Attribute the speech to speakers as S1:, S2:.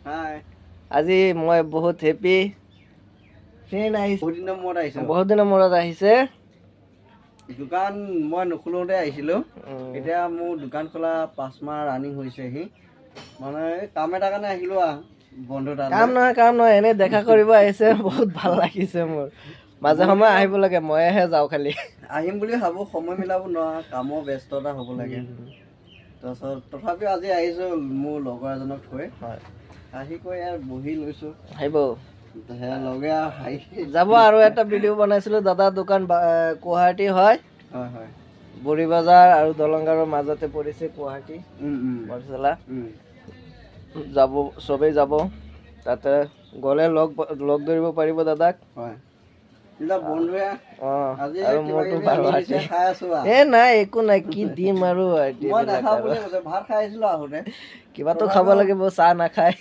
S1: হাই
S2: আজি মই বহুত হেপী
S1: ফ্ৰেণ্ড আহিছে
S2: বহুত দিনৰ মূৰত আহিছে
S1: দোকান মই নুখুলোতে আহিছিলোঁ এতিয়া মোৰ দোকান খোলা 5 মাহ ৰানিং হৈছেহি মানে কাম এটা কাৰণে আহিলোঁ বন্ধু
S2: কাম নহয় এনে দেখা কৰিব আহিছে বহুত ভাল লাগিছে মোৰ মাজে সময়ে আহিব লাগে মইহে যাওঁ খালি
S1: আহিম বুলি ভাবোঁ সময় মিলাব নোৱাৰা কামৰ ব্যস্ততা হ'ব লাগে তাৰপিছত তথাপিও আজি আহিছোঁ মোৰ লগৰ এজনক থৈ আহি কৈ ইয়াৰ বহি লৈছোঁ
S2: আহিব
S1: লগে
S2: যাব আৰু এটা ভিডিঅ' বনাইছিলোঁ দাদা দোকান গুৱাহাটী হয়
S1: হয় হয়
S2: বুঢ়ী বজাৰ আৰু দলংগাৰৰ মাজতে পৰিছে গুৱাহাটী বৰচলা যাব চবেই যাব তাতে গ'লে লগ ধৰিব পাৰিব দাদাক
S1: হয় বন্ধুৱে
S2: আৰু মোৰতো বাৰু আছে নাই একো নাই কি দিম আৰু
S1: ভাত খাই আহিছিলোঁ আহোঁতে
S2: কিবাতো খাব লাগিব চাহ নাখায়